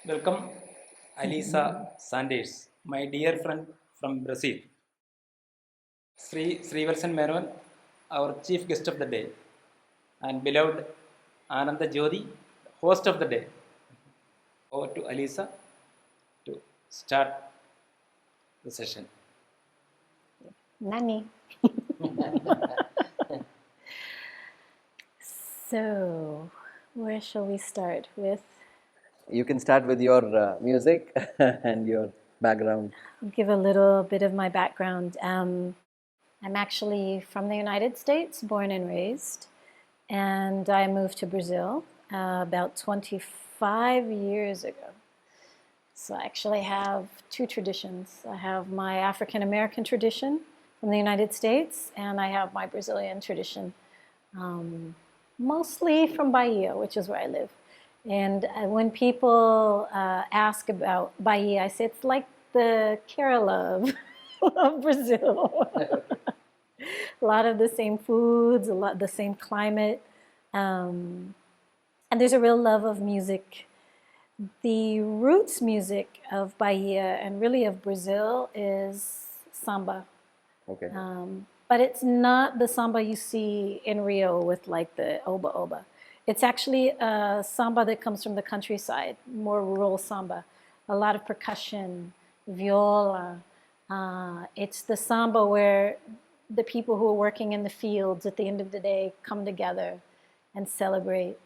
Welcome, Alissa Sanders, my dear friend from Brazil. Sreevalsan Menon, our chief guest of the day, and beloved Ananda Jyothi, host of the day. Over to Alissa to start the session. Nani. So, where shall we start with? You can start with your music and your background. I'll give a little bit of my background. I'm actually from the United States, born and raised, and I moved to Brazil about 25 years ago. So I actually have two traditions. I have my African-American tradition from the United States, and I have my Brazilian tradition, mostly from Bahia, which is where I live. And when people ask about Bahia, I say it's like the Kerala of Brazil. A lot of the same foods, a lot the same climate, and there's a real love of music. The roots music of Bahia and really of Brazil is samba. Okay. But it's not the samba you see in Rio with like the oba oba. It's actually a samba that comes from the countryside, more rural samba. A lot of percussion, viola. It's the samba where the people who are working in the fields at the end of the day come together and celebrate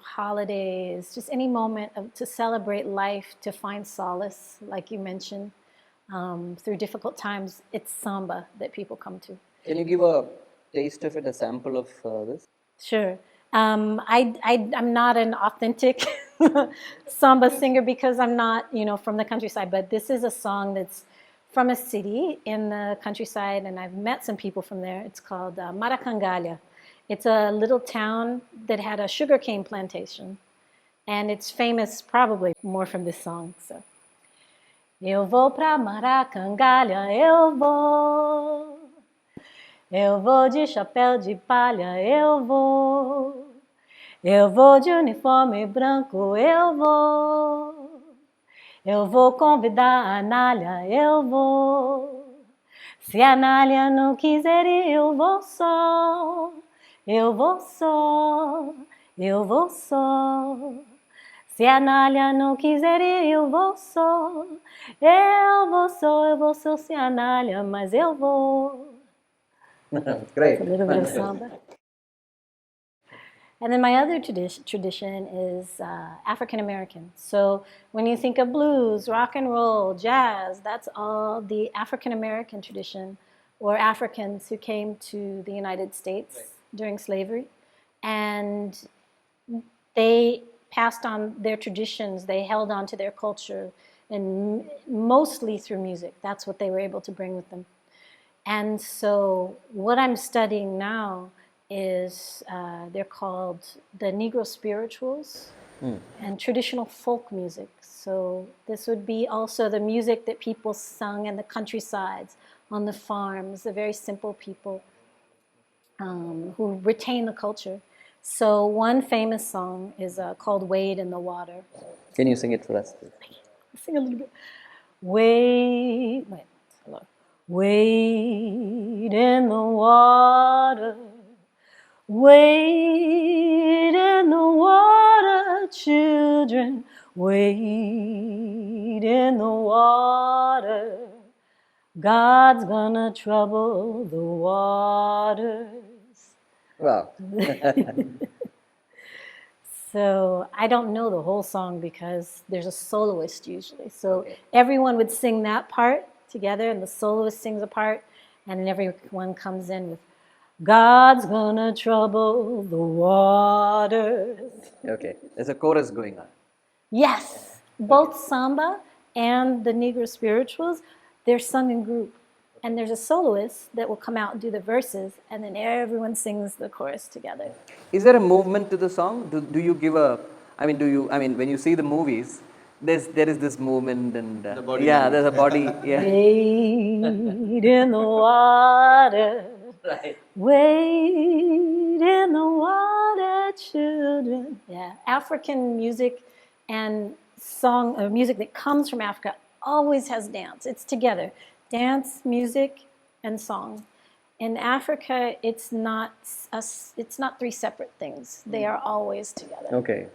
holidays, just any moment to celebrate life, to find solace, like you mentioned. Through difficult times, it's samba that people come to. Can you give a taste of it, a sample of this? Sure. I'm not an authentic samba singer because I'm not, from the countryside, but this is a song that's from a city in the countryside, and I've met some people from there. It's called Maracangalha. It's a little town that had a sugarcane plantation, and it's famous probably more from this song. So, eu vou pra Maracangalha, eu vou. Eu vou de chapéu de palha, eu vou. Eu vou de uniforme branco, eu vou. Eu vou convidar a Anália, eu vou. Se a Anália não quiser ir, eu vou só. Eu vou só, eu vou só. Se a Anália não quiser ir, eu vou só. Eu vou só sem a Anália, mas eu vou. Great. A little bit of samba. And then my other tradition is African-American. So when you think of blues, rock and roll, jazz, that's all the African-American tradition, or Africans who came to the United States during slavery. And they passed on their traditions, they held on to their culture, and mostly through music. That's what they were able to bring with them. And so what I'm studying now is they're called the Negro spirituals and traditional folk music. So this would be also the music that people sung in the countrysides, on the farms, the very simple people who retain the culture. So one famous song is called Wade in the Water. Can you sing it for us? Sing a little bit. Wade, hello. Wade in the water. Wade in the water, children, wade in the water. God's gonna trouble the waters. Wow. So I don't know the whole song because there's a soloist usually. So everyone would sing that part together, and the soloist sings a part, and then everyone comes in with God's gonna trouble the waters. Okay, there's a chorus going on. Yes, both samba and the Negro spirituals, they're sung in group. And there's a soloist that will come out and do the verses, and then everyone sings the chorus together. Is there a movement to the song? Do you give a, when you see the movies, there is this movement and The body there's a body. Yeah. Wade in the water. Right. Wade in the water, children. Yeah, African music and song or music that comes from Africa always has dance. It's together. Dance, music, and song. In Africa, it's not three separate things. They are always together. Okay.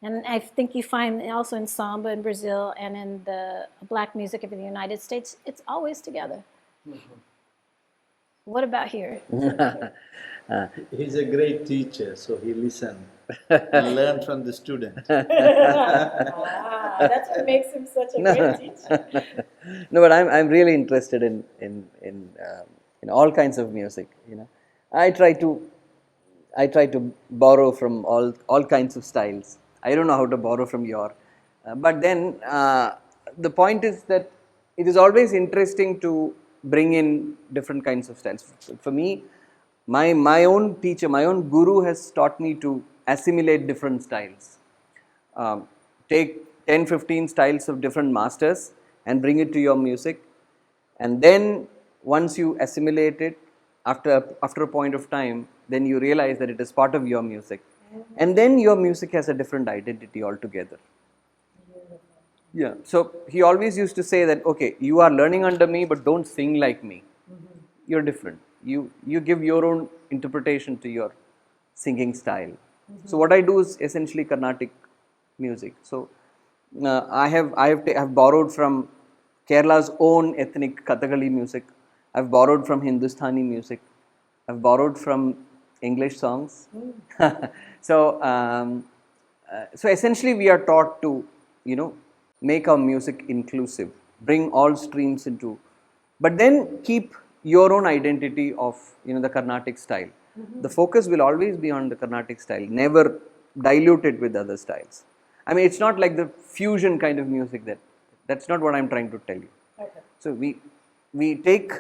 And I think you find also in samba in Brazil and in the black music of the United States, it's always together. What about here? He's a great teacher, so he listened and learned from the student. That's what makes him such a great teacher. No, but I'm really interested in all kinds of music. You know, I try to borrow from all kinds of styles. I don't know how to borrow from your, but then the point is that it is always interesting to bring in different kinds of styles. For me, my own teacher, my own guru has taught me to assimilate different styles. Take 10-15 styles of different masters and bring it to your music, and then once you assimilate it, after a point of time, then you realize that it is part of your music, and then your music has a different identity altogether. Yeah. So he always used to say that, okay, you are learning under me, but don't sing like me. You're different. You give your own interpretation to your singing style. So what I do is essentially Carnatic music. So I have borrowed from Kerala's own ethnic Kathakali music. I've borrowed from Hindustani music. I've borrowed from English songs. So essentially we are taught to, make our music inclusive, bring all streams into, but then keep your own identity of, the Carnatic style. The focus will always be on the Carnatic style, never dilute it with other styles. I mean, it's not like the fusion kind of music that's not what I'm trying to tell you. Okay. So we take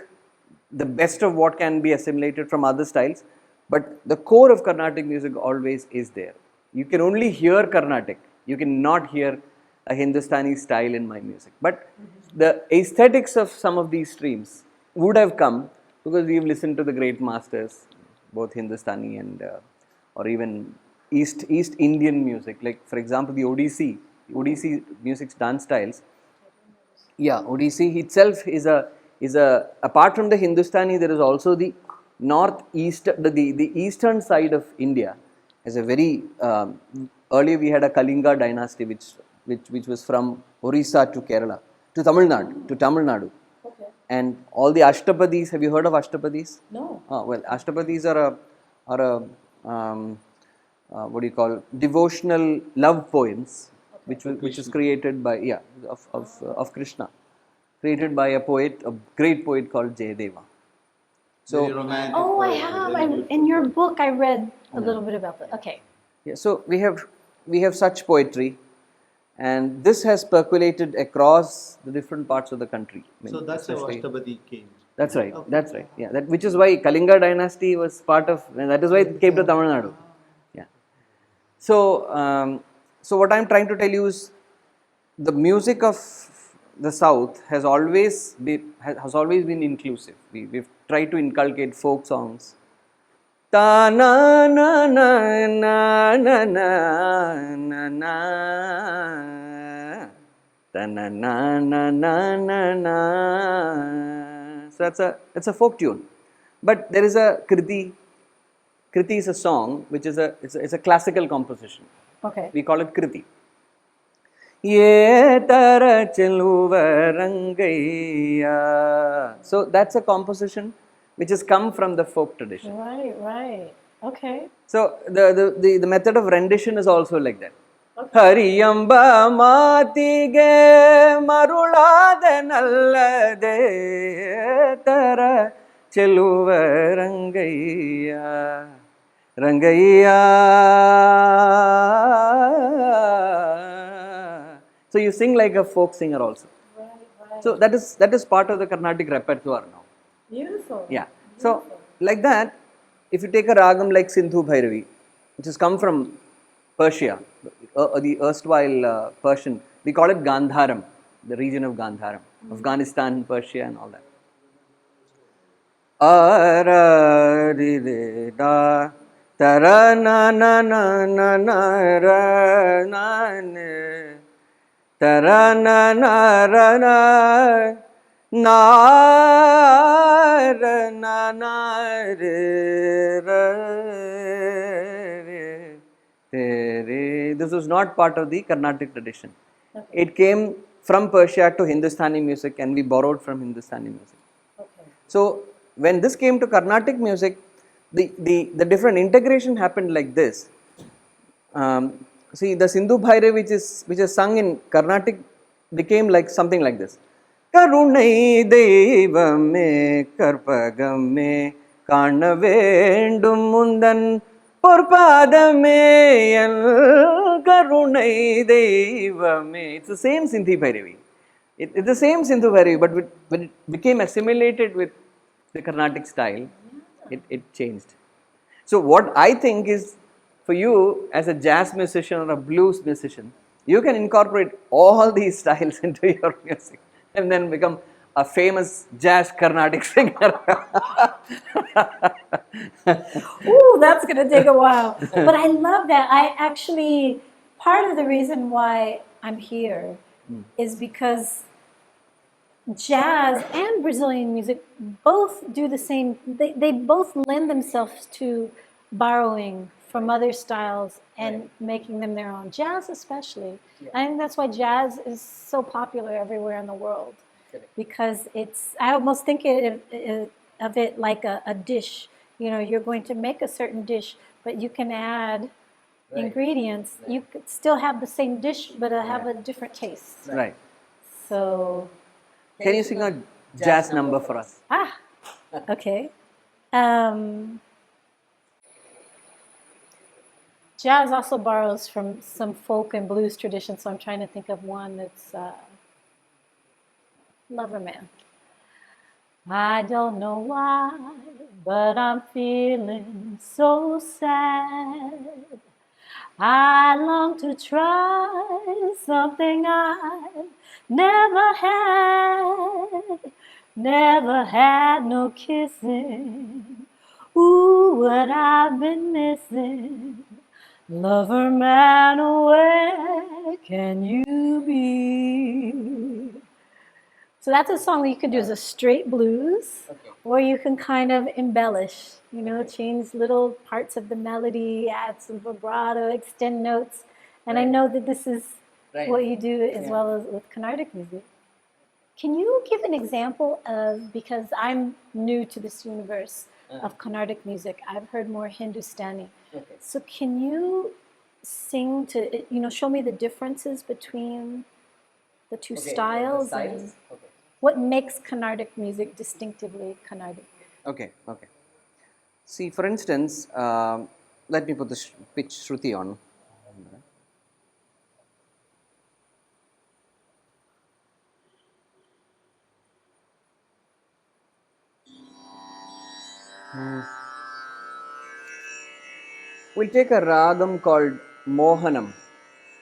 the best of what can be assimilated from other styles, but the core of Carnatic music always is there. You can only hear Carnatic. You cannot hear a Hindustani style in my music. But the aesthetics of some of these streams would have come because we've listened to the great masters, both Hindustani and or even East Indian music. Like for example, the Odissi music's dance styles. Yeah, Odissi itself is a apart from the Hindustani, there is also the the eastern side of India as a very earlier we had a Kalinga dynasty which was from Orissa to Kerala to Tamil Nadu. Okay. And all the Ashtapadis, have you heard of Ashtapadis? No. Well, Ashtapadis are a what do you call, devotional love poems, okay, which is created by of Krishna, created by a great poet called Jayadeva. So very romantic. Oh, I have. In your book, I read a little bit about that. Okay. Yeah. So we have such poetry, and this has percolated across the different parts of the country. I mean, so that's how Ashtabadi came. That's right. Okay. That's right. Yeah. Which is why Kalinga dynasty was part of. And that is why it came to Tamil Nadu. Yeah. So so what I'm trying to tell you is the music of the South has always been inclusive. We've tried to inculcate folk songs. Ta na na na na na na na na ta na na na na na na. So it's a folk tune, but there is a kriti. Kriti is a song which is it's a classical composition. Okay. We call it kriti. Ye tara cheluva rangaiya. So that's a composition which has come from the folk tradition. Right. Okay. So the method of rendition is also like that. Hariyamba matige marulade nallade tara cheluva rangaiya. So you sing like a folk singer also. Right. So that is part of the Carnatic repertoire now. Beautiful. Yeah. So like that, if you take a ragam like Sindhu Bhairavi, which has come from Persia, the erstwhile Persian, we call it Gandharam, the region of Gandharam, Afghanistan, Persia and all that. Ara re da tara na na na na na ra na ne Tara na na ra na na ra na na re ra re re. This was not part of the Carnatic tradition. Okay. It came from Persia to Hindustani music, and we borrowed from Hindustani music. Okay. So when this came to Carnatic music, the different integration happened like this. See, the Sindhu Bhaire, which is sung in Carnatic, became like something like this. Karunai Devame Karpagame Karnavendum Mundan Porpadame Karunai Devame. It's the same Sindhi Bhairavi. It's the same Sindhu Bhairavi, but when it became assimilated with the Carnatic style, it changed. So what I think is, for you as a jazz musician or a blues musician, you can incorporate all these styles into your music and then become a famous jazz Carnatic singer. Ooh, that's going to take a while. But I love that. I actually, part of the reason why I'm here is because jazz and Brazilian music both do the same, they both lend themselves to borrowing from other styles and making them their own. Jazz especially. I think that's why jazz is so popular everywhere in the world. Because it's, I almost think of it like a dish. You know, you're going to make a certain dish, but you can add ingredients. You could still have the same dish, but have a different taste. Right. So, Can you sing a jazz number for us? okay. Jazz also borrows from some folk and blues traditions, so I'm trying to think of one that's Lover Man. I don't know why, but I'm feeling so sad. I long to try something I've never had no kissing. Ooh, what I've been missing. Lover man, where can you be? So that's a song that you could do as a straight blues, or you can kind of embellish, you know, change little parts of the melody, add some vibrato, extend notes. And I know that this is what you do as well as with Carnatic music. Can you give an example of, because I'm new to this universe of Carnatic music, I've heard more Hindustani. So can you sing to, you know, show me the differences between the two styles? And what makes Carnatic music distinctively Carnatic? Okay. See, for instance, let me put the pitch Shruti on. We'll take a ragam called Mohanam.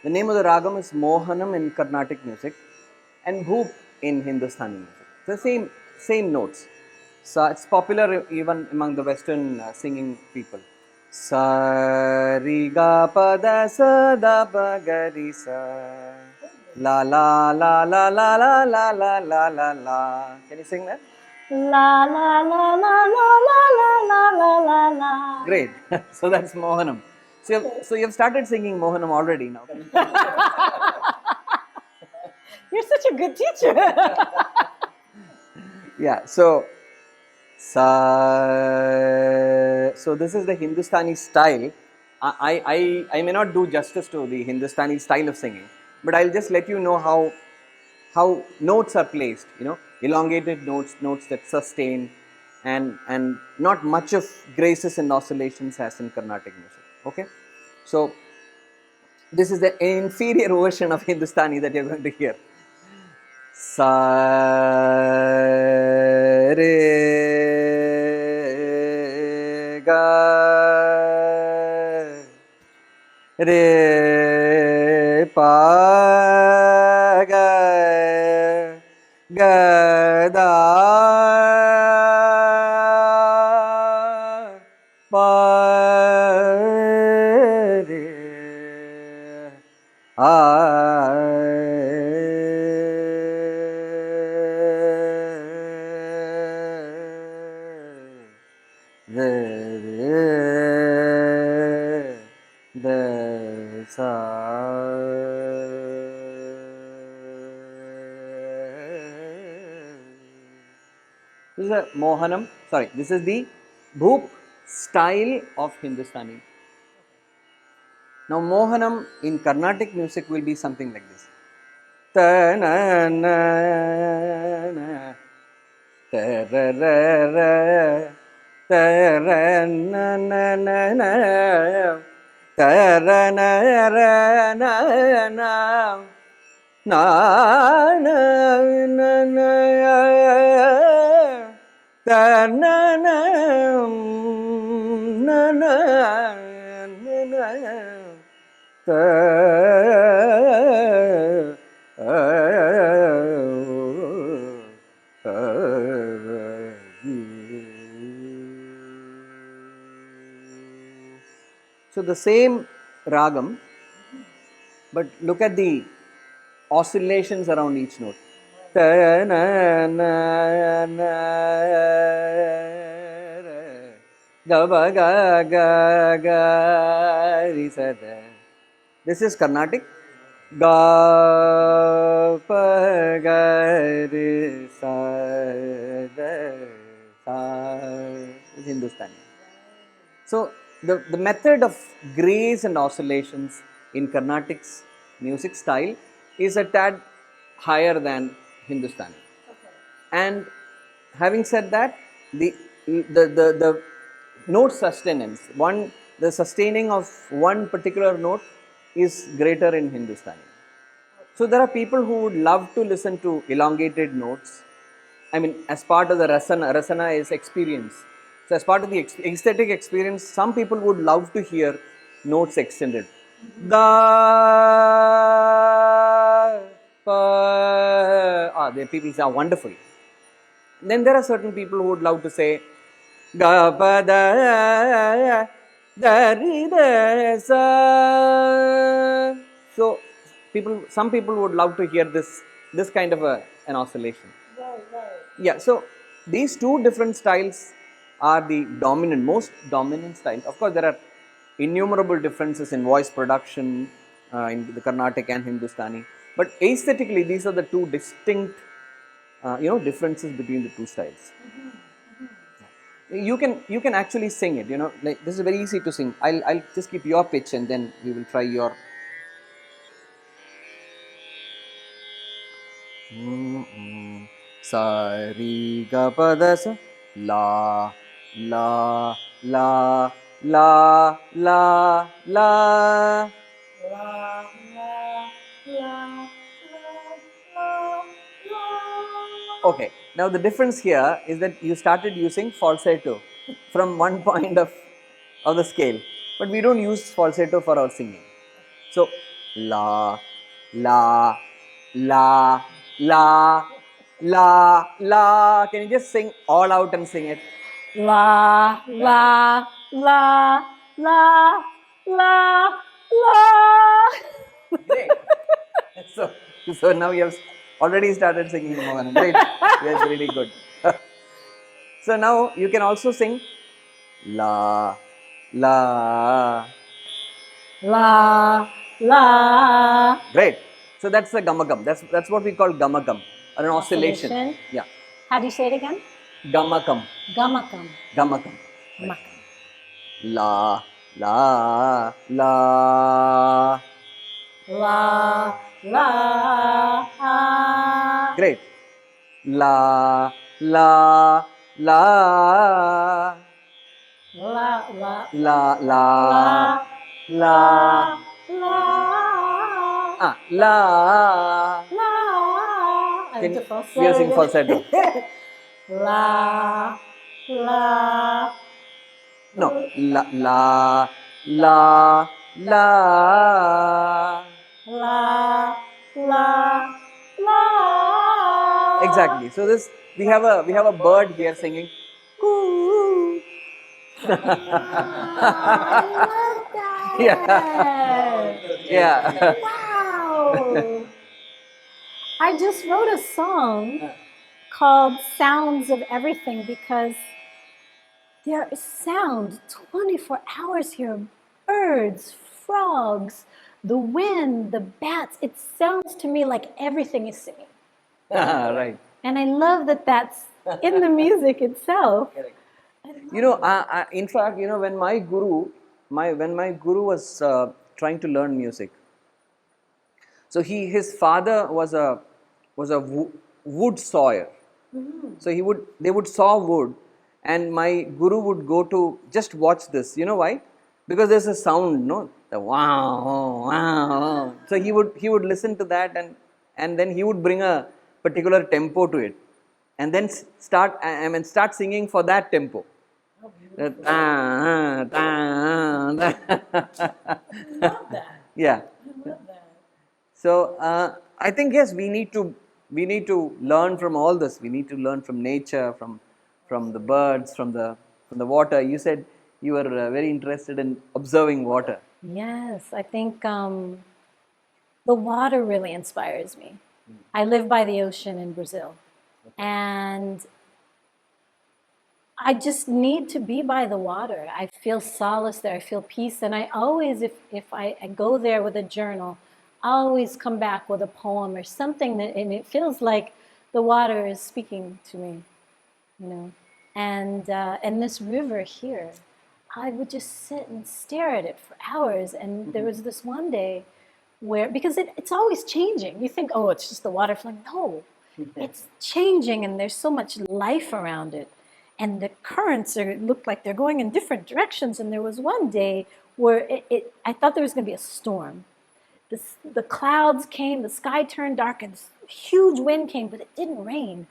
The name of the ragam is Mohanam in Carnatic music and Bhoop in Hindustani music. The same notes. So it's popular even among the Western singing people. Sa ri ga pa da sa da pa ga ri sa la la la la la la la la la la la. Can you sing that? La la la la la la la la la la. Great. So that's Mohanam. So you've started singing Mohanam already now. You're such a good teacher. Yeah. So this is the Hindustani style. I may not do justice to the Hindustani style of singing, but I'll just let you know how notes are placed. You know, elongated notes that sustain, and not much of graces and oscillations as in Carnatic music. Okay, so this is the inferior version of Hindustani that you're going to hear. Sa re ga re pa ga ga da pa re This is a Mohanam, sorry, this is the Bhoop style of Hindustani. Now Mohanam in Carnatic music will be something like this. Ta-na-na-na, ta-ra-ra-ra, ta-ra-na-na-na, ta-ra-na-ra-na-na, na-na-na-na, so the same ragam, but look at the oscillations around each note. This is Carnatic. Ga pa ga re sa da sa is Hindustani. So the method of grace and oscillations in Carnatic's music style is a tad higher than Hindustani. And having said that, the note sustenance, the sustaining of one particular note is greater in Hindustani. So there are people who would love to listen to elongated notes. I mean, as part of the rasana is experience. So as part of the aesthetic experience, some people would love to hear notes extended. Da, pa, the people say, wonderful. Then there are certain people who would love to say, ga, pa, da, da, ri, da, sa. So some people would love to hear this kind of an oscillation. Yeah, so these two different styles are the most dominant styles. Of course, there are innumerable differences in voice production in the Carnatic and Hindustani, but aesthetically, these are the two distinct, differences between the two styles. You can actually sing it. Like this is very easy to sing. I'll just keep your pitch and then we will try your. Sa ri ga pa da sa la la la la la la. Okay, now the difference here is that you started using falsetto from one point of the scale, but we don't use falsetto for our singing. So la la la la la la. Can you just sing all out and sing it? La la la la la la. Great. So now you have already started singing Mohan. Great. That's really good. So now you can also sing la la La la. Great. So that's the gamagam. That's what we call gamagam, or an oscillation. Yeah. How do you say it again? Gamakam. Gamakam. Gamakam. Gamakam. La la la. La la. Great. La la la. La la. La la la. La. La. La. Can you sing falsetto? La la. No. La la la la. La la la. Exactly. So we have a bird here singing. Coo. I love that. Yeah. Wow. I just wrote a song called Sounds of Everything because there is sound 24 hours here. Birds, frogs, the wind, the bats. It sounds to me like everything is singing. Right. And I love that that's in the music itself. You know, in fact, you know, when my guru was trying to learn music, so his father was a wood sawyer. So they would saw wood, and my guru would go to just watch this. You know why? Because there's a sound, no, the wow, wow. So he would listen to that, and then he would bring a particular tempo to it, and then start singing for that tempo. Yeah. So I think yes, we need to learn from all this. We need to learn from nature, from the birds, from the water. You said you were very interested in observing water. Yes, I think the water really inspires me. I live by the ocean in Brazil, and I just need to be by the water. I feel solace there. I feel peace. And I always, if I go there with a journal, I always come back with a poem or something that, and it feels like the water is speaking to me, you know. And this river here, I would just sit and stare at it for hours. And there was this one day where, because it's always changing. You think, oh, it's just the water flowing. No, it's changing, and there's so much life around it. And the currents look like they're going in different directions. And there was one day where I thought there was going to be a storm. The clouds came, the sky turned dark, and this huge wind came, but it didn't rain.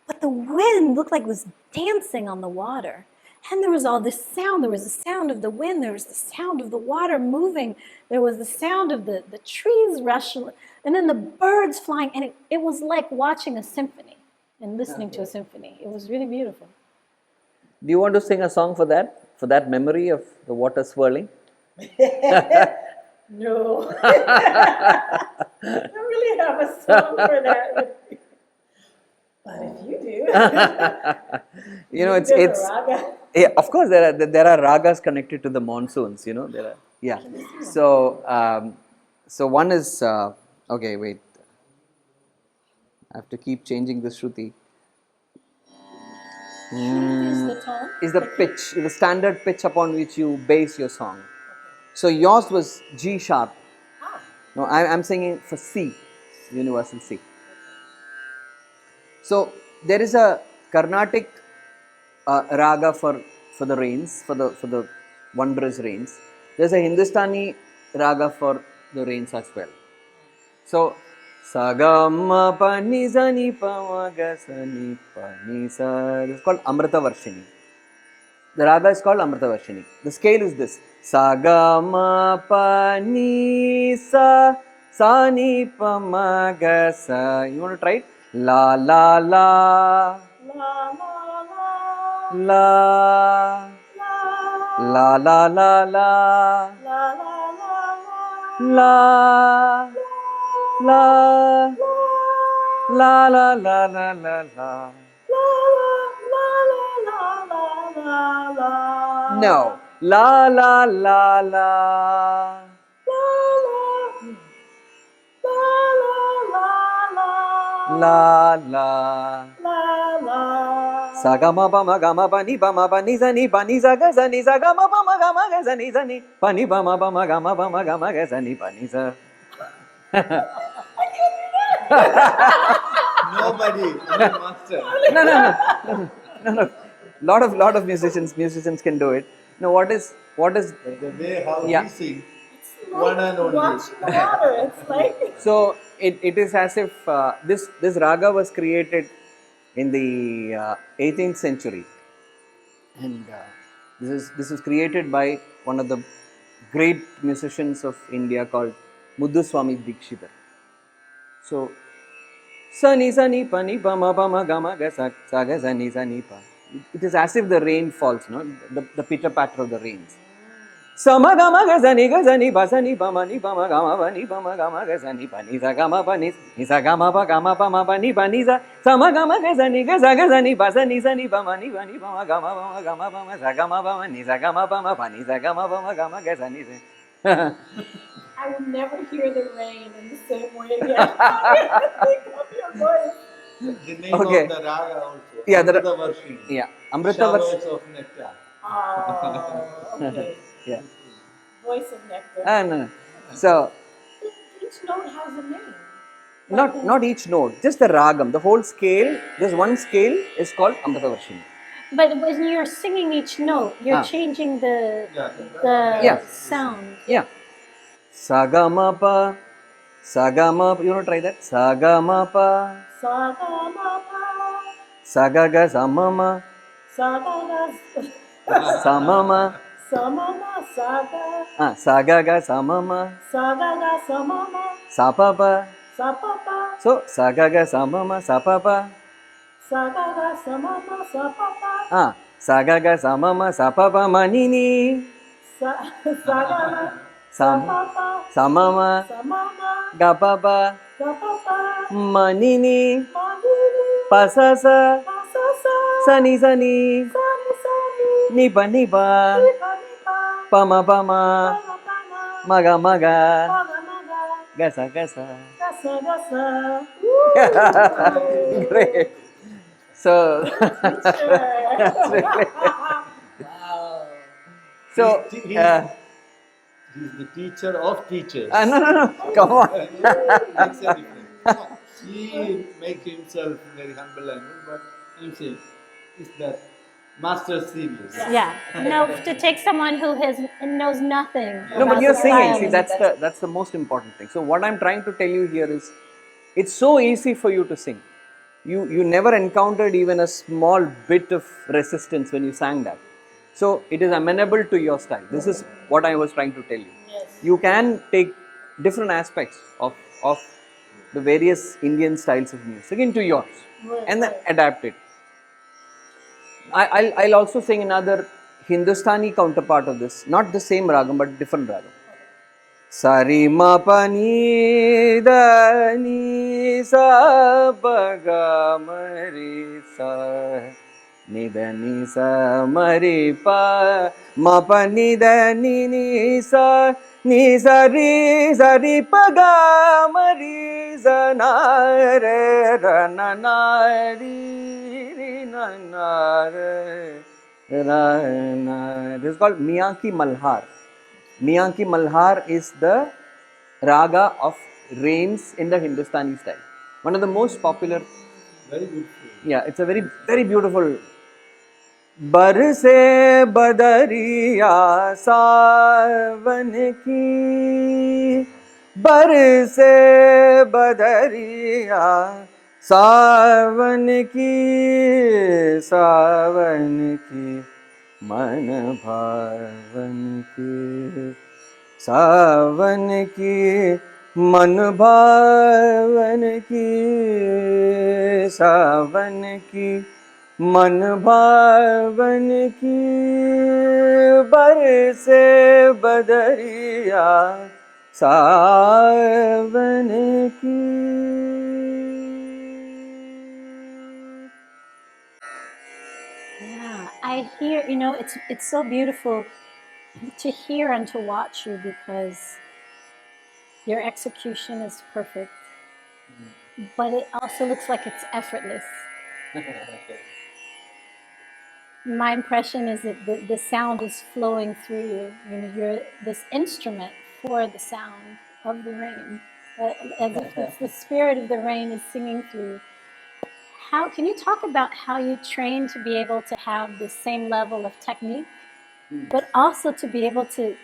But the wind looked like it was dancing on the water. And there was all this sound. There was the sound of the wind. There was the sound of the water moving. There was the sound of the trees rushing, and then the birds flying. And it was like watching a symphony and listening to a symphony. It was really beautiful. Do you want to sing a song for that memory of the water swirling? No. I don't really have a song for that. But if you do. You know, it's raga. Yeah, of course there are ragas connected to the monsoons, you know, there are, yeah. So so one is okay, wait, I have to keep changing the shruti. Is the tone? Is the pitch, the standard pitch upon which you base your song. So yours was G sharp. No, I'm singing for C, universal C. So there is a Carnatic raga for the rains, for the wondrous rains. There's a Hindustani raga for the rains as well. So Sagama pa ni sa ni pa ma ga sa ni pa ni sa. It's called Amrita Varshini. The raga is called Amrita Varshini. The scale is this: Sagama pa ni sa ni pa ma ga sa. You want to try it? La la la la la la la la la la la la la la la la la. No. La la la la. La la. Sagama pa ma pa ni za ni za ga za ni za ga ma ga za ni pa ni pa ma ga za ni za. Nobody, I'm a master. No. Lot of musicians can do it. No, what is But the way how Yeah. we sing, one and only. Watching the water. It's like. so it is as if this raga was created in the 18th century, and this was created by one of the great musicians of India called Muthuswami Dikshithar. So sa ni pa ma ga ma ga sa ga sa ni pa. It is as if the rain falls, no? The pitter patter of the rains. Sama ga ma ga sa ni pa sa ni pa ma ga ma ga sa ni pa ni sa ga ma pa ni sa ga ma pa ni sa sama ga ma ga sa ni pa sa ni pa ma ga ma sa ga ma ni sa ga ma pa ni sa ga ma ga sa ni sa. I will never hear the rain in the same way again. I think of your voice. The name Okay. of the raga also. Yeah, Amrita Varshini. yeah, Amrita Varshini. Showers of nectar. Oh, okay. Yeah. Voice of nectar. No, no. So, Each note has a name. not each note, just the ragam, the whole scale, just one scale is called Amrita Varshini. But when you're singing each note, you're changing the Yeah. sound. Yeah. Sagamapa, Sagamapa, you want to try that? Sagamapa, Sagaga Samama, Samama, Sagaga Samama, Sapapa. So, Sagaga Samama, Sapapa. Sagaga Samama, Sapapa Manini. Samama, Gapapa, Manini, Pasasa, Sani Sani, Nipa Nipa, Pama Pama, Maga Maga, Gasa Gasa. Great. So, that's really. So, He's the teacher of teachers. no, come on. Makes a difference. He makes himself very humble and good, but I'm saying, is that master serious? Yeah. No, to take someone who knows nothing. No, but about you're the singing. See, violin. that's the most important thing. So what I'm trying to tell you here is, it's so easy for you to sing. You never encountered even a small bit of resistance when you sang that. So it is amenable to your style. This is what I was trying to tell you. Yes. You can take different aspects of the various Indian styles of music into yours and then adapt it. I'll also sing another Hindustani counterpart of this, not the same ragam but different ragam. Sari ma pa ni da ni sa pa ga ma ri sa ni da ni sa ma ri pa ma pa ni da ni sa ri pa ga ma ri sa na re ra na ri na re ra na. This is called Miyan Ki Malhar. Miyan Ki Malhar is the raga of rains in the Hindustani style. One of the most popular. Very good. Yeah, it's a very, very beautiful. Barse badariya savan ki, barse badariya savan ki, मन भावन की सावन की मन भावन की सावन की मन भावन की बरसे बदरिया सावन की. Yeah, I hear, it's so beautiful to hear and to watch you because your execution is perfect. But it also looks like it's effortless. My impression is that the sound is flowing through you. You're this instrument for the sound of the rain, as if it's the spirit of the rain is singing through you. How can you talk about how you train to be able to have the same level of technique, but also to be able to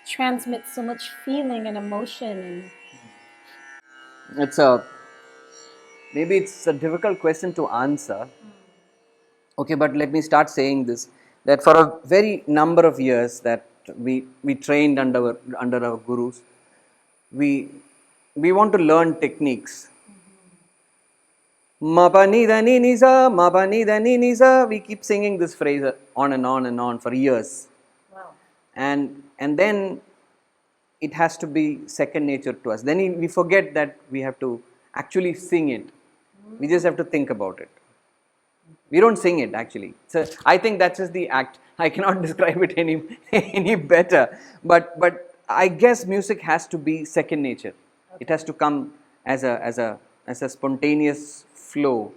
transmit so much feeling and emotion? Maybe it's a difficult question to answer. Okay, but let me start saying this, that for a very number of years that we trained under our gurus, we want to learn techniques. Ma pa ni da ni ni sa, ma pa ni da ni ni sa. We keep singing this phrase on and on and on for years. Wow. And then it has to be second nature to us. Then we forget that we have to actually sing it. We just have to think about it. We don't sing it actually. So I think that's just the act. I cannot describe it any better. But I guess music has to be second nature. Okay. It has to come as a spontaneous flow.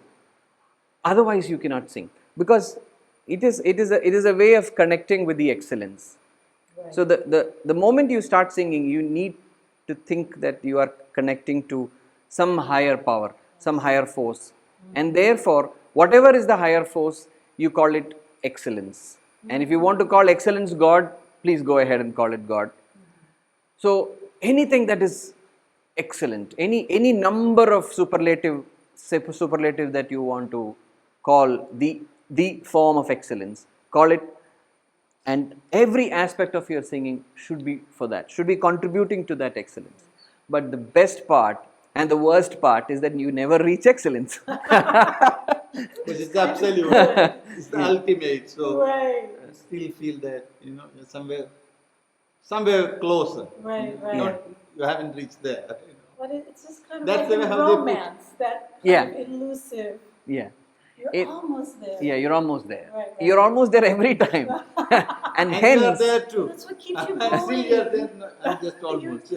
Otherwise, you cannot sing, because it is a way of connecting with the excellence. Right. So the moment you start singing, you need to think that you are connecting to some higher power, some higher force, and therefore whatever is the higher force, you call it excellence. And if you want to call excellence God, please go ahead and call it God. So anything that is excellent, any number of superlative that you want to call the form of excellence, call it. And every aspect of your singing should be for that, should be contributing to that excellence. But the best part and the worst part is that you never reach excellence. But it's the absolute, it's the ultimate. So Right. I still feel that, you know, you're somewhere closer. Right, right. You haven't reached there. You know. But it's just kind of That's like the in way how they put- romance, that Yeah. kind of elusive. Yeah. You're It- almost there. Yeah, you're almost there. Right, right. You're almost there every time. And And you are hence, there too. That's what keeps you I'm still going. here, then I'm just almost.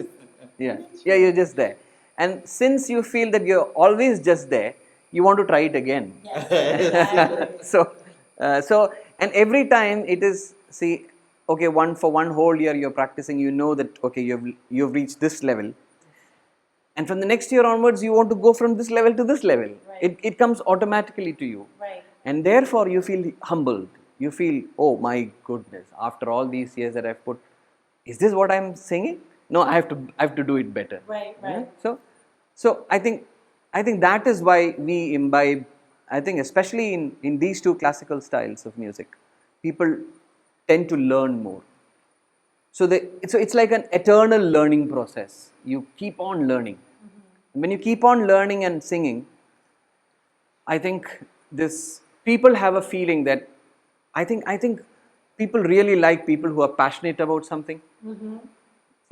yeah, you're just there. And since you feel that you're always just there, you want to try it again. Yes, exactly. So and every time it is, see, okay, for one whole year you're practicing, you know that okay, you've reached this level, and from the next year onwards you want to go from this level to this level. Right. It comes automatically to you, Right. and therefore you feel humbled. You feel, oh my goodness, after all these years that I've put, is this what I'm singing? No, I have to do it better. Right, Yeah? right. So I think that is why we imbibe. I think especially in these two classical styles of music, people tend to learn more. So it's like an eternal learning process. You keep on learning. When you keep on learning and singing, I think people have a feeling that I think people really like people who are passionate about something.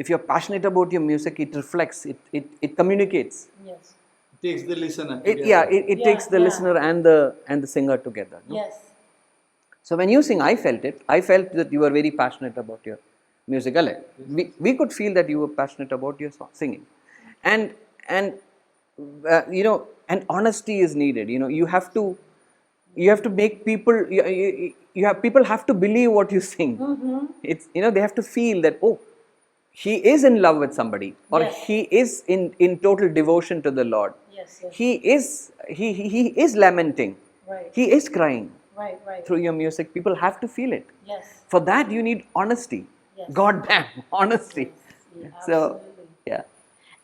If you're passionate about your music, it reflects, it communicates. Yes. Takes the listener. It Yeah, takes the yeah. listener and the singer together. No? Yes. So when you sing, I felt it. I felt that you were very passionate about your music. We could feel that you were passionate about your singing, and you know, and honesty is needed. You know, you have to make people. People have to believe what you sing. It's, you know, they have to feel that, oh, he is in love with somebody, or Yes. he is in total devotion to the Lord. Yes, yes. He is lamenting. Right. He is crying Right, right. through your music. People have to feel it. Yes. For that, you need honesty. Yes. God damn, honesty. Yeah, So, absolutely. yeah.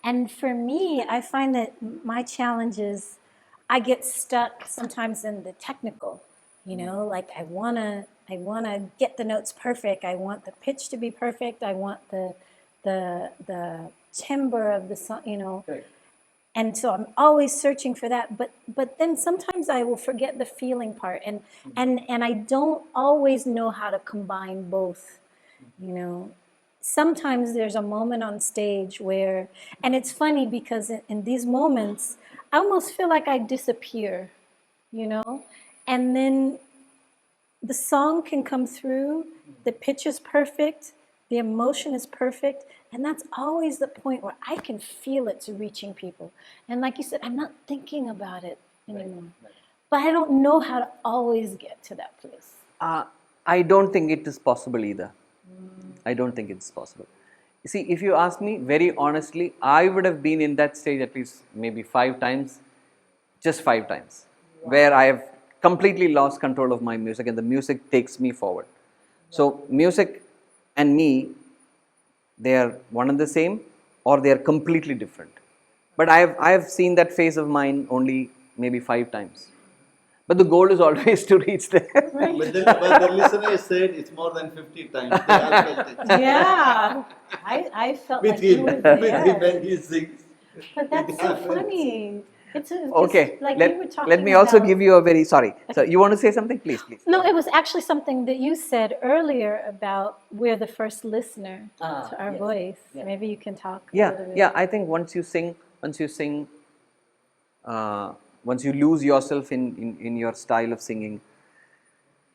And for me, I find that my challenge is I get stuck sometimes in the technical, you know, like I wanna get the notes perfect. I want the pitch to be perfect. I want the timbre of the song, you know. Right. And so I'm always searching for that. But then sometimes I will forget the feeling part, and I don't always know how to combine both, you know. Sometimes there's a moment on stage where, and it's funny because in these moments, I almost feel like I disappear, you know, and then the song can come through, the pitch is perfect, the emotion is perfect, and that's always the point where I can feel it's reaching people. And like you said, I'm not thinking about it anymore. But I don't know how to always get to that place. I don't think it is possible either. I don't think it's possible. You see, if you ask me very honestly, I would have been in that stage at least maybe 5 times, just 5 times, where I have completely lost control of my music and the music takes me forward. So music and me, they are one and the same, or they are completely different. But I have seen that phase of mine only maybe 5 times. But the goal is always to reach there. But the listener said it's more than 50 times. They all felt it. Yeah, I felt With like you him, were with him there. when he sings. But that's It so happens. funny. It's Okay, like we were talking let me also about- give you a very, sorry. So you want to say something? Please. No, it was actually something that you said earlier about we're the first listener to our yes, voice. yeah. Maybe you can talk a Yeah, little bit. yeah. I think once you sing, once you lose yourself in your style of singing,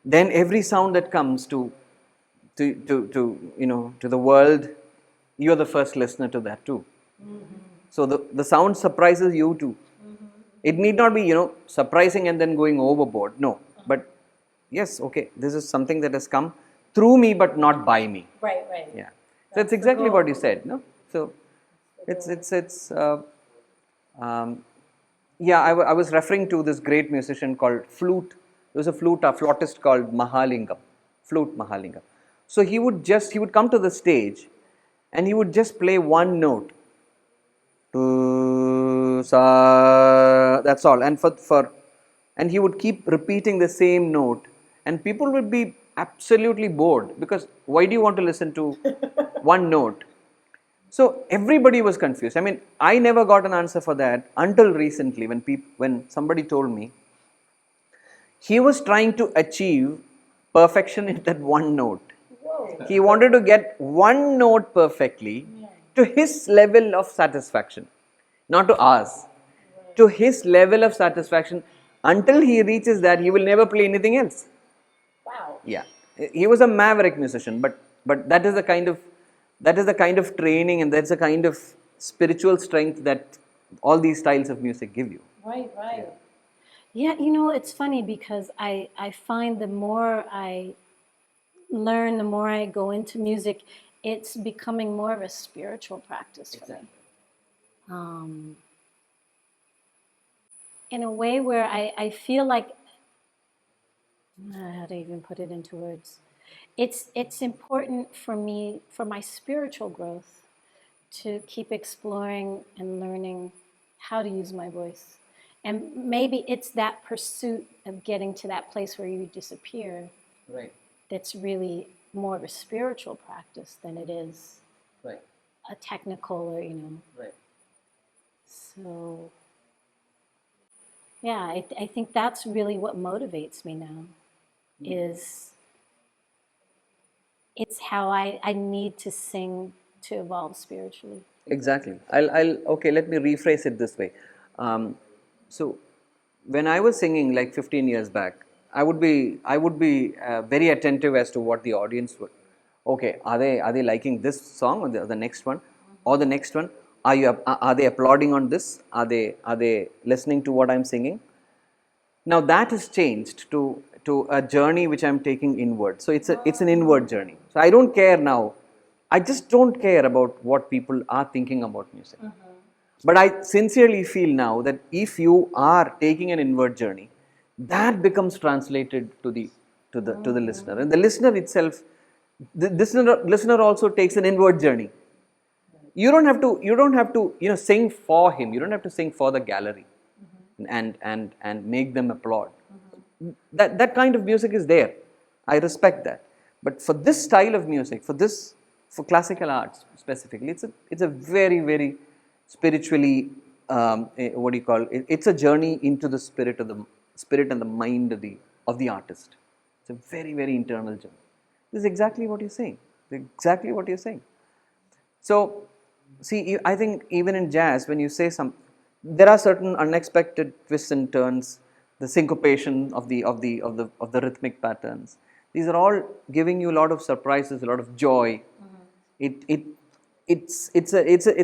then every sound that comes to you know, to the world, you're the first listener to that too. So the sound surprises you too. It need not be, surprising and then going overboard. No, but yes, okay, this is something that has come through me but not by me. Right. Yeah. So it's exactly what you said, no? So I was referring to this great musician called flute. There was a flautist called Flute Mahalingam. So he would come to the stage and he would just play one note. That's all. And he would keep repeating the same note, and people would be absolutely bored, because why do you want to listen to one note? So everybody was confused. I mean, I never got an answer for that until recently, when somebody told me he was trying to achieve perfection in that one note. He wanted to get one note perfectly to his level of satisfaction, not to ours, to his level of satisfaction. Until he reaches that, he will never play anything else. Wow. Yeah, he was a maverick musician, but that is the kind of training, and that's the kind of spiritual strength that all these styles of music give you. Right. Yeah, it's funny because I find the more I learn, the more I go into music, it's becoming more of a spiritual practice for me. In a way where I feel like, how to even put it into words, it's important for me, for my spiritual growth, to keep exploring and learning how to use my voice. And maybe it's that pursuit of getting to that place where you disappear. Right. That's really more of a spiritual practice than it is Right. a technical or, Right. So, yeah, I think that's really what motivates me now, is it's how I need to sing to evolve spiritually. Exactly. Okay, let me rephrase it this way. So when I was singing like 15 years back, I would be very attentive as to what the audience would. Okay, are they liking this song or the next one, or the next one? Are they applauding on this? Are they listening to what I'm singing? Now that has changed to a journey which I'm taking inward. So it's an inward journey. So I don't care now. I just don't care about what people are thinking about music. But I sincerely feel now that if you are taking an inward journey, that becomes translated to the listener, and the listener itself, the listener also takes an inward journey. You don't have to sing for him. You don't have to sing for the gallery and make them applaud. That kind of music is there. I respect that. But for this style of music, for classical arts specifically, it's a very, very spiritually, what do you call it? It's a journey into the spirit and the mind of the artist. It's a very, very internal journey. This is exactly what you're saying. Exactly what you're saying. So, see, I think even in jazz, when you say there are certain unexpected twists and turns, the syncopation of the rhythmic patterns. These are all giving you a lot of surprises, a lot of joy. It's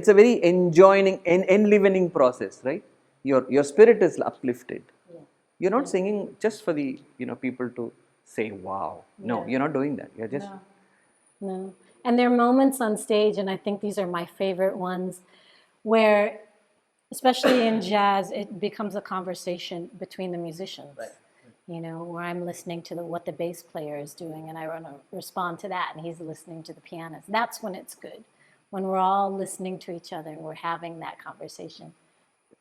a very enlivening process, right? Your spirit is uplifted. Yeah. You're not singing just for the people to say wow. No, you're not doing that. You're just No. And there are moments on stage, and I think these are my favorite ones, where, especially in jazz, it becomes a conversation between the musicians. Right. Where I'm listening to what the bass player is doing, and I want to respond to that, and he's listening to the pianist. That's when it's good, when we're all listening to each other and we're having that conversation.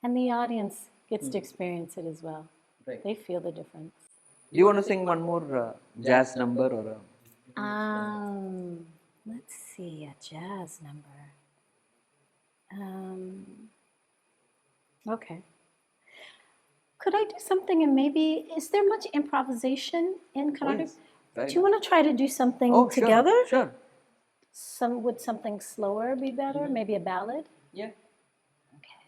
And the audience gets to experience it as well. Right. They feel the difference. Do you want to sing one more jazz number or Let's see, a jazz number. Okay. Could I do something, and maybe, is there much improvisation in Carnatic? yes. Do you want to try to do something Oh, together? Sure. Would something slower be better? Maybe a ballad? Yeah. Okay.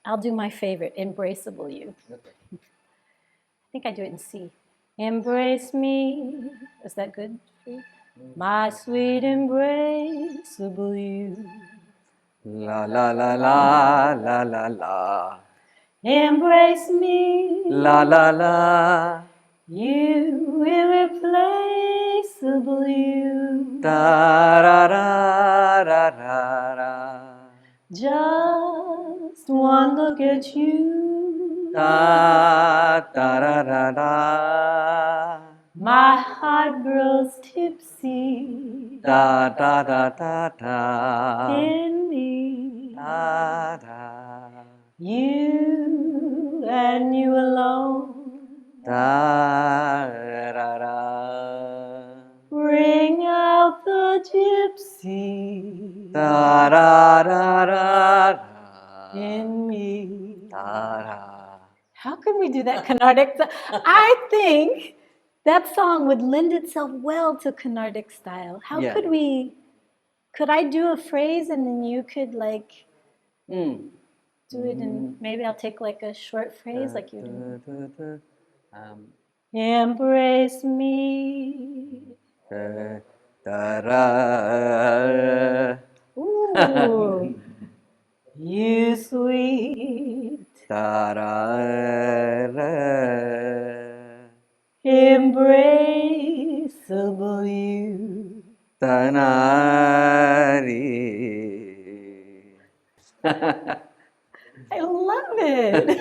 I'll do my favorite, Embraceable You. Okay. I think I do it in C. Embrace me. Is that good for you? My sweet embraceable you. La la la la la la la. Embrace me, La la la. you irreplaceable you. Da ra ra ra ra ra. Just one look at you. Da da ra ra ra. My heart grows tipsy Da da da da da. in me. Da da. You and you alone Da ra ra. bring out the gypsy Da ra ra ra ra. in me. Da ra. How can we do that Carnatic? I think that song would lend itself well to Carnatic style. How Yeah. could I do a phrase and then you could like Mm. do it and maybe I'll take like a short phrase like you do. Embrace me. Da ra. Ooh, you sweet, Da ra ra. embraceable you. Tanari. I love it.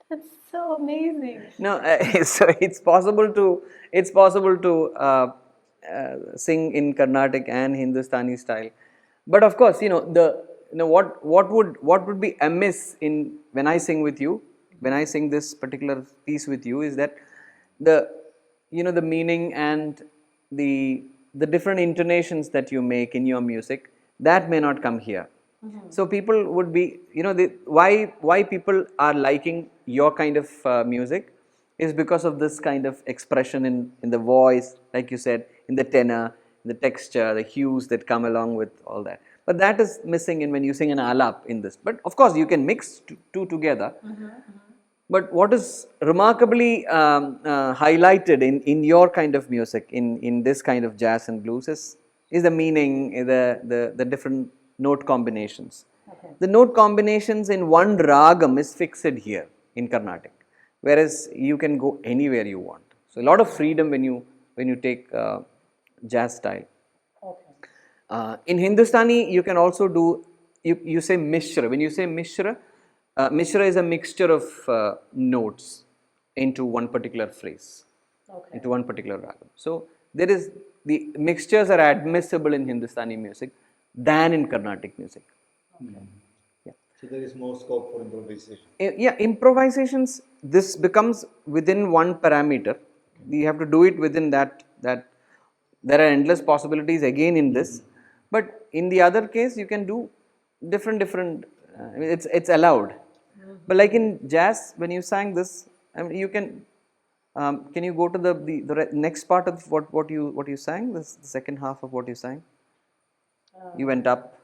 That's so amazing. No, so it's possible to sing in Carnatic and Hindustani style, but of course, what would be amiss in when I sing with you, when I sing this particular piece with you, is that the the meaning and the different intonations that you make in your music, that may not come here. So people would be, why people are liking your kind of music is because of this kind of expression in the voice, like you said, in the tenor, the texture, the hues that come along with all that. But that is missing in when you sing an alap in this. But of course, you can mix two together. But what is remarkably highlighted in your kind of music, in this kind of jazz and blues, is the meaning, the different note combinations. Okay. The note combinations in one ragam is fixed here in Carnatic, whereas you can go anywhere you want. So a lot of freedom when you take jazz style. Okay. In Hindustani, you can also do, you say mishra. When you say mishra, mishra is a mixture of notes into one particular phrase, Okay. into one particular ragam. So there is, the mixtures are admissible in Hindustani music than in Carnatic music. So there is more scope for improvisation. Yeah, improvisations, this becomes within one parameter. You have to do it within that there are endless possibilities again in this, but in the other case you can do different I mean, it's allowed. But like in jazz, when you sang this, I mean, you can you go to the next part of what you sang, this the second half of what you sang? You went up.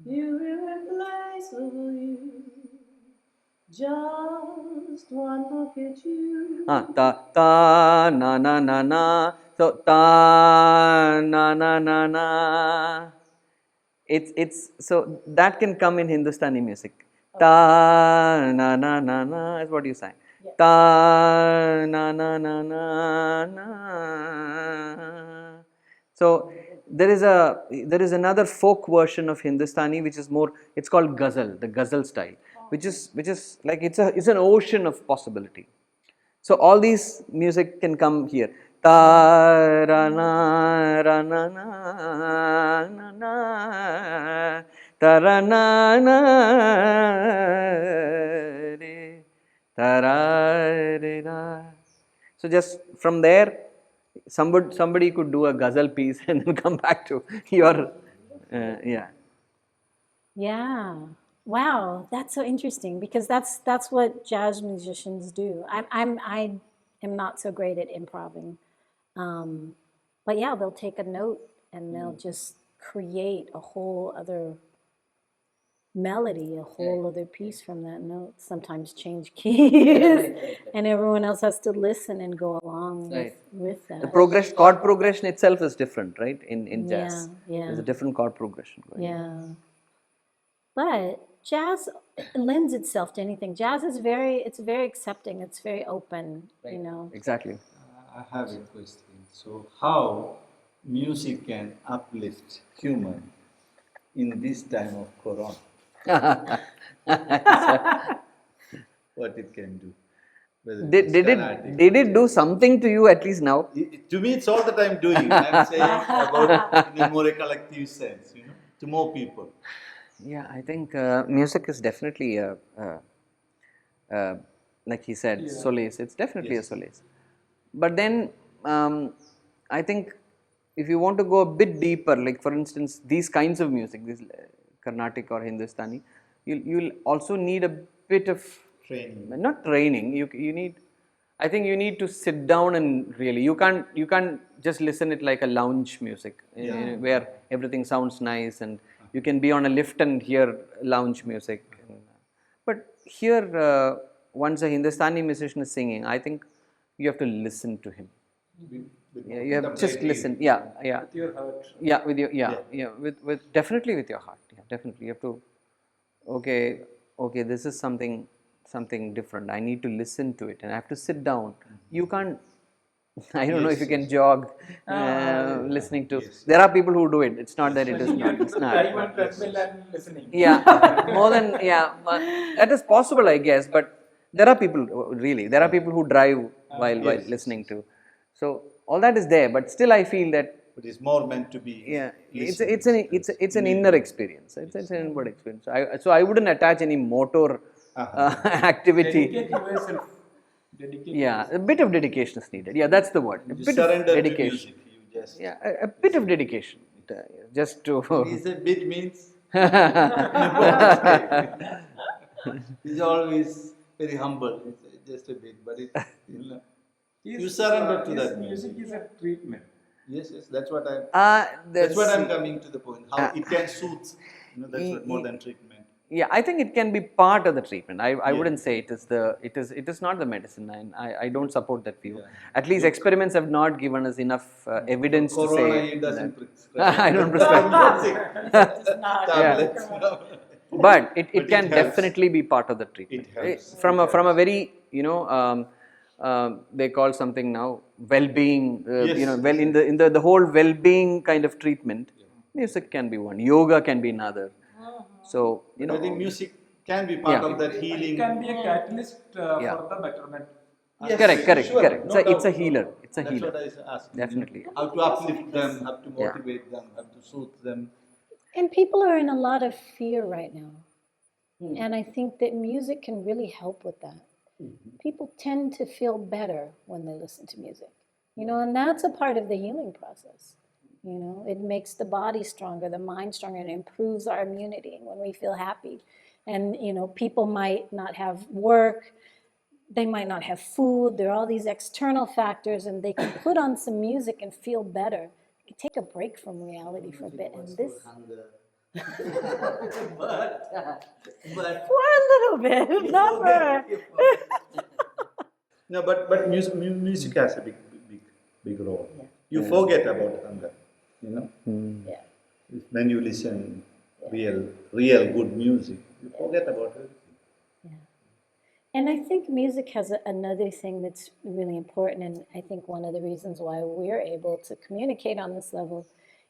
You irreplaceable you. Just one look at you. Ta na na na na. So ta na na na na. It's so that can come in Hindustani music. Ta na na na na is what you sang. Yeah. Ta na na na na na. So there is another folk version of Hindustani which is more, it's called ghazal, the ghazal style, which is like it's an ocean of possibility. So all these music can come here. Ta ra na ra na na na na ta ra na na re ta ra re ra. So just from there, somebody could do a ghazal piece and then come back to your yeah. Yeah. Wow, that's so interesting because that's what jazz musicians do. I am not so great at improving, but yeah, they'll take a note and they'll just create a whole other melody, a whole other piece from that note, sometimes change keys, and everyone else has to listen and go along with The that. chord progression itself is different, right? In jazz, Yeah, there's a yeah, different chord progression going on. yeah. But jazz lends itself to anything. Jazz is it's very accepting. It's very open, you know. Exactly. I have a question. So, how music can uplift human in this time of Corona? What it can do? Whether it is Carnatic, Did it do something to you at least now? To me, it's all the time doing. I'm saying about in a more collective sense, to more people. Yeah, I think music is definitely like he said, solace. It's definitely a solace. But then I think if you want to go a bit deeper, like for instance, these kinds of music, this Carnatic or Hindustani, you'll also need a bit of Training. not training. You need. I think you need to sit down and really you can't just listen it like a lounge music where everything sounds nice and you can be on a lift and hear lounge music. But here, once a Hindustani musician is singing, I think you have to listen to him. Yeah, you have just listen. Yeah, yeah. With your heart. Yeah, with your with definitely with your heart. Yeah, definitely. You have to. Okay, this is something different. I need to listen to it, and I have to sit down. You can't. I don't know if you can jog listening to. There are people who do it. It's not that it is not. It's not. Time and treadmill and listening. Yeah, more than but that is possible, I guess. But there are people really. There are people who drive while listening to. So all that is there, but still, I feel that. It is more meant to be. Yeah, it's an inner experience. It's an inward experience. So I wouldn't attach any motor activity. Dedicate yourself. Dedicate Yeah, a bit of dedication is needed. Yeah, that's the word. A You bit of surrender to dedication. music. You just. Yeah, a bit of dedication, just to. Is a bit means. He's always very humble. It's just a bit, but it, you surrender to that music is a treatment. Yes, that's what I'm coming to the point. How it can soothe. That's what more than treatment. Yeah, I think it can be part of the treatment. I wouldn't say it is not the medicine, and I don't support that view. At least experiments have not given us enough evidence to say. Corona doesn't prescribe. I don't prescribe. Tablets. But it can helps. definitely be part of the treatment. It helps. From a very they call something now well-being. In the whole well-being kind of treatment, music can be one. Yoga can be another. So I think music can be part of that healing. It can be a catalyst for the betterment. Yes, Correct. sure, Correct. no It's a doubt. healer. It's a That's healer. what I was asking. Definitely. How to uplift them, how to motivate them, how to soothe them. And people are in a lot of fear right now. And I think that music can really help with that. People tend to feel better when they listen to music. And that's a part of the healing process. It makes the body stronger, the mind stronger, and it improves our immunity when we feel happy. And, people might not have work, they might not have food, there are all these external factors, and they can put on some music and feel better. They can take a break from reality for a bit. And this. but For a little bit, not for. No, but music has a big role. Yeah. You forget about hunger, Yeah. When you listen real good music, you forget about it. Yeah. And I think music has another thing that's really important, and I think one of the reasons why we're able to communicate on this level,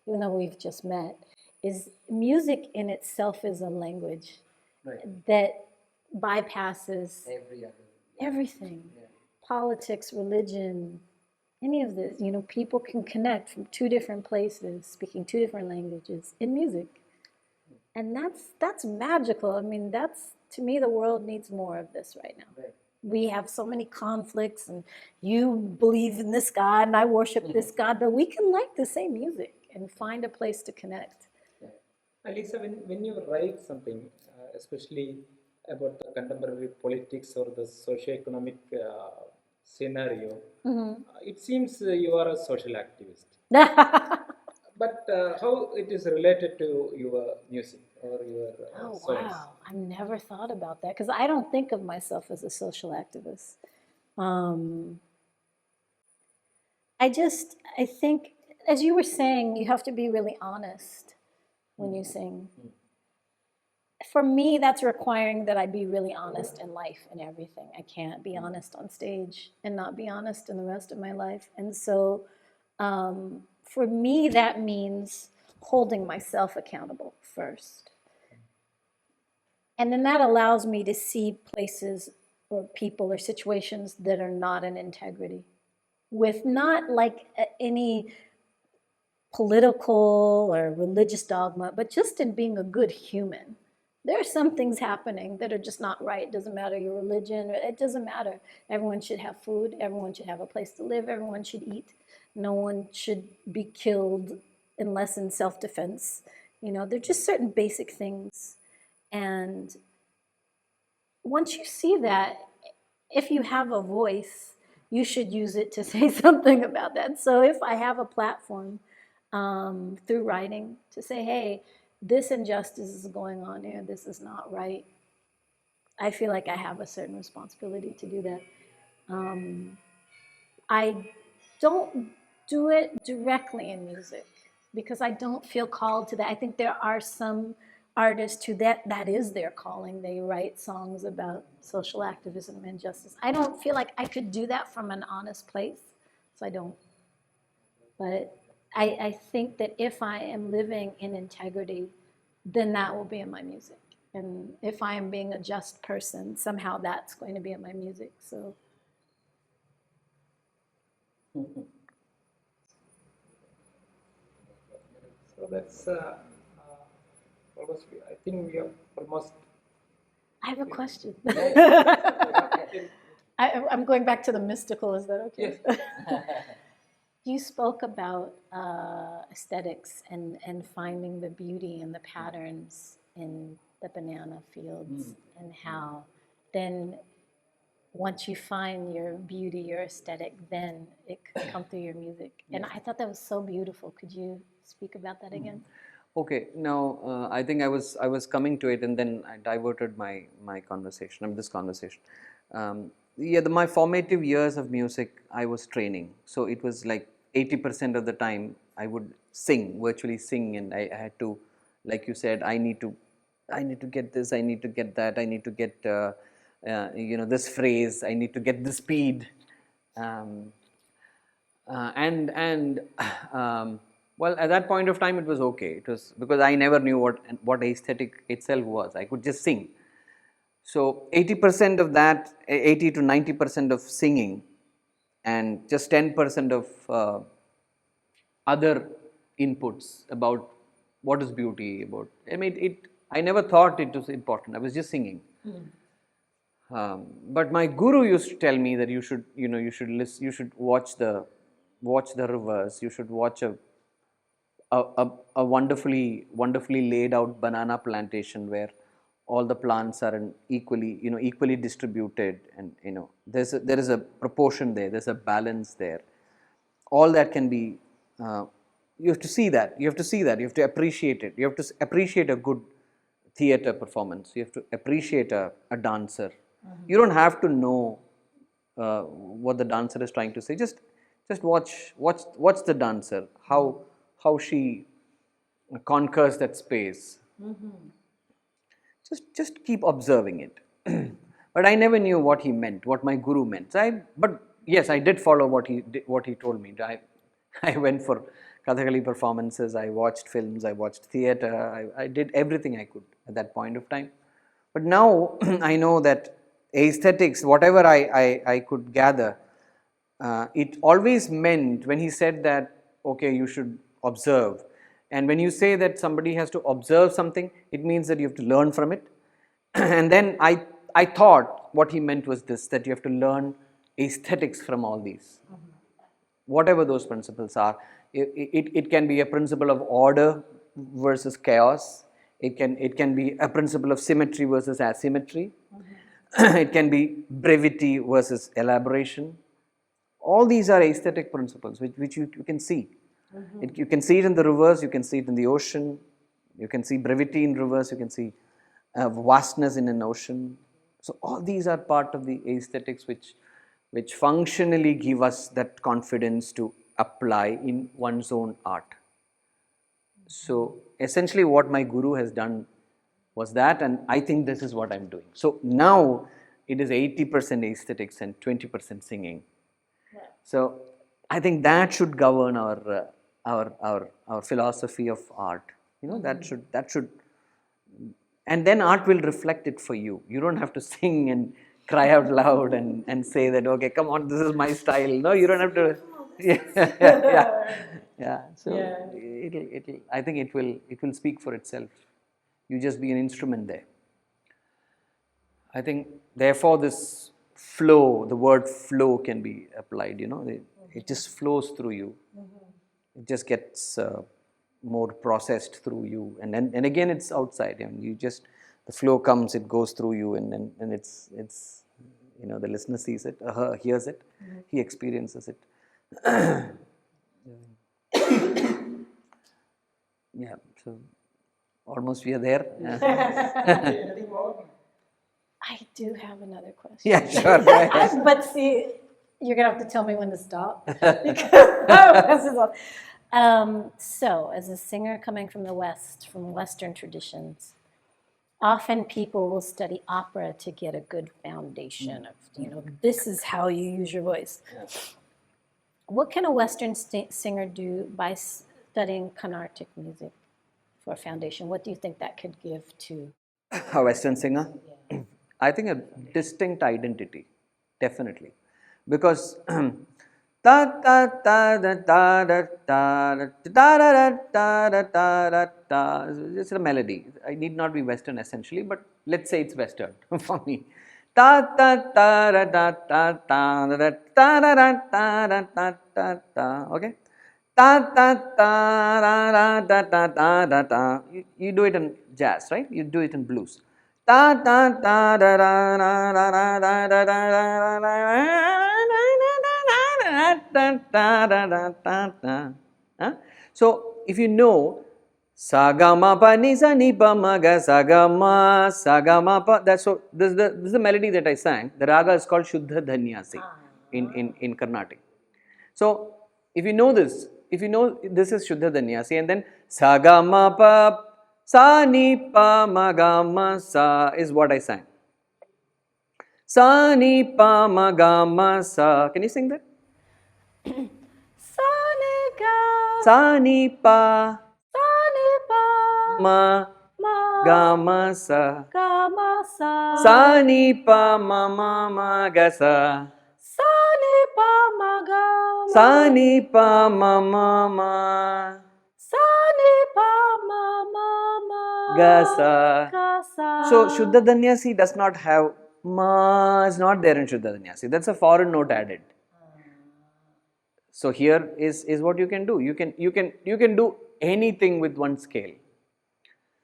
even though we've just met, is music in itself is a language that bypasses everything. Yeah. Politics, religion, any of this. People can connect from two different places, speaking two different languages in music. And that's magical. I mean, to me, the world needs more of this right now. Right. We have so many conflicts, and you believe in this God, and I worship this God, but we can like the same music and find a place to connect. Alissa, when you write something, especially about the contemporary politics or the socio-economic scenario, it seems you are a social activist. But how it is related to your music? or your Oh, songs? wow. I've never thought about that because I don't think of myself as a social activist. Um, I think, as you were saying, you have to be really honest when you sing. For me, that's requiring that I be really honest in life and everything. I can't be honest on stage and not be honest in the rest of my life. And so for me, that means holding myself accountable first. And then that allows me to see places or people or situations that are not in integrity with not like any political or religious dogma, but just in being a good human. There are some things happening that are just not right. It doesn't matter your religion, it doesn't matter. Everyone should have food, everyone should have a place to live, everyone should eat. No one should be killed unless in self-defense. You know, they're just certain basic things. And once you see that, if you have a voice, you should use it to say something about that. So if I have a platform through writing to say, hey, this injustice is going on here, this is not right, I feel like I have a certain responsibility to do that. I don't do it directly in music because I don't feel called to that. I think there are some artists who that is their calling. They write songs about social activism and justice. I don't feel like I could do that from an honest place, so I don't. But I think that if I am living in integrity, then that will be in my music. And if I am being a just person, somehow that's going to be in my music. So So that's almost. I think we are almost. I have a question. Yeah. I'm going back to the mystical. Is that okay? Yes. You spoke about aesthetics and finding the beauty and the patterns in the banana fields and how then once you find your beauty, your aesthetic, then it could come through your music. And I thought that was so beautiful. Could you speak about that again? Okay, now I think I was coming to it, and then I diverted my conversation. This conversation. Yeah, my formative years of music, I was training. So it was like 80% of the time I would sing, virtually sing, and I had to, like you said, I need to get this, I need to get that, I need to get this phrase, I need to get the speed. And well, at that point of time it was okay. It was because I never knew what aesthetic itself was. I could just sing. So 80% of that, 80 to 90% of singing, and just 10% of other inputs about what is beauty. About I never thought it was important. I was just singing. But my guru used to tell me that you should listen, you should watch the rivers, you should watch a wonderfully laid out banana plantation where all the plants are equally distributed, and there is a proportion there, there's a balance there. All that can be you have to see that, you have to appreciate it, you have to appreciate a good theater performance, you have to appreciate a dancer. You don't have to know what the dancer is trying to say. Just watch the dancer, how she conquers that space. Just keep observing it. But I never knew what he meant, what my guru meant. But yes, I did follow what he told me. I went for Kathakali performances, I watched films, I watched theater, I did everything I could at that point of time. But now I know that aesthetics, whatever I could gather, it always meant, when he said that, okay, you should observe. And when you say that somebody has to observe something, it means that you have to learn from it. And then I thought what he meant was this, that you have to learn aesthetics from all these. Whatever those principles are. It can be a principle of order versus chaos. It can be a principle of symmetry versus asymmetry. It can be brevity versus elaboration. All these are aesthetic principles which you can see. You can see it in the rivers, you can see it in the ocean, You can see brevity in rivers, you can see vastness in an ocean. So all these are part of the aesthetics which functionally give us that confidence to apply in one's own art. So essentially what my guru has done was that, and I think this is what I'm doing. So now it is 80% aesthetics and 20% singing. So I think that should govern our philosophy of art. You know, that should, and then art will reflect it for you. You don't have to sing and cry out loud and say that, okay, come on, this is my style. No, you don't have to. Yeah. So it'll. I think it will speak for itself. You just be an instrument there. I think therefore this flow, the word flow can be applied. You know, it just flows through you. It just gets more processed through you, and again it's outside. I mean, you just, the flow comes, it goes through you, and it's you know, the listener sees it, hears it, he experiences it. Yeah, so almost we are there. I do have another question. Yeah, sure. Go ahead. But see, you're gonna have to tell me when to stop. Because so, as a singer coming from the West, from Western traditions, often people will study opera to get a good foundation of, you know, this is how you use your voice. What can a Western singer do by studying Carnatic music for a foundation? What do you think that could give to A Western singer? I think a distinct identity, definitely, because it's a melody. I need not be Western essentially, but let's say it's Western for me. Okay. You do it in jazz, right? You do it in blues. So if you know Sagama pa ni sa ni pa ma ga sagama pa, that's so this is the melody that I sang. The raga is called Shuddha Dhanyasi in Carnatic. So if you know this, if you know this is Shuddha Dhanyasi, and then Sagama pa sa ni pa ma ga ma sa is what I sang. Sa ni pa ma ga ma sa. Can you sing that? Sa ni pa ma ga ma sa. Sa ni pa ma ma ma ga sa. Sa ni pa ma ma ma ga sa. So Shuddha Dhanyasi does not have ma, is not there in Shuddha Dhanyasi. That's a foreign note added. So here is what you can do. You can do anything with one scale.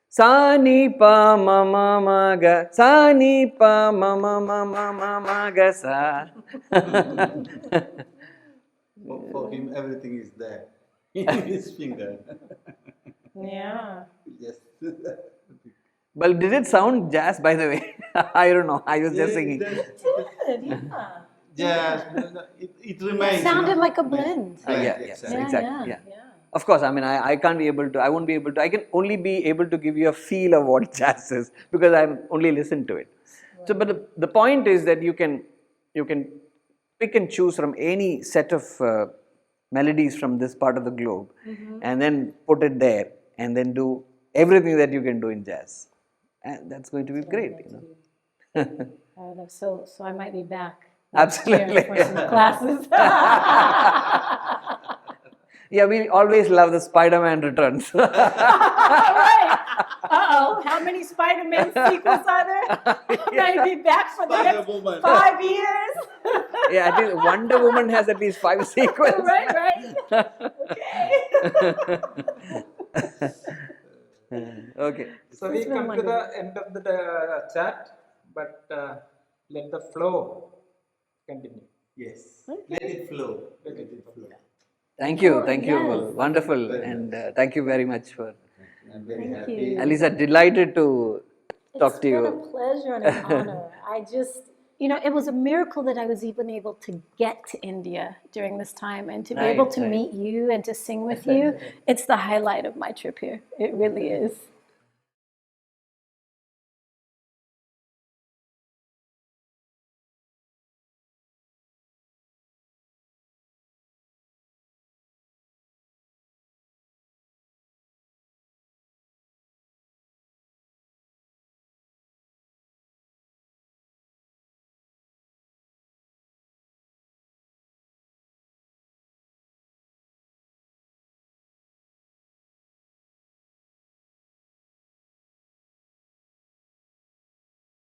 Sa ni pa ma ma ma ga, sa ni pa ma ma ma ma ma ma ga sa. For him, everything is there in his finger. Yeah. Yes. Well, did it sound jazz, by the way? I don't know. I was just singing. Yes, it remains. It sounded like a blend. Exactly. Of course, I mean, I can't be able to, I won't be able to, I can only be able to give you a feel of what jazz is because I'm only listened to it. Right. So, but the point is that you can pick and choose from any set of melodies from this part of the globe and then put it there and then do everything that you can do in jazz. And that's going to be great, you know. So I might be back. Absolutely. For some classes. Yeah, we always love the Spider-Man returns. Right. Uh-oh, how many Spider-Man sequels are there? I'm going to be back for the next 5 years. Yeah, at least Wonder Woman has at least 5 sequels. Right. Okay. Okay. So we come to the end of the chat, but let the flow continue. Yes. Let it flow. Thank you. Wonderful, and thank you very much for I'm very Thank happy. you. Alissa, delighted to talk to It's been you. a pleasure and an honor. I just, it was a miracle that I was even able to get to India during this time and to be able to meet you and to sing with you. It's the highlight of my trip here. It really is.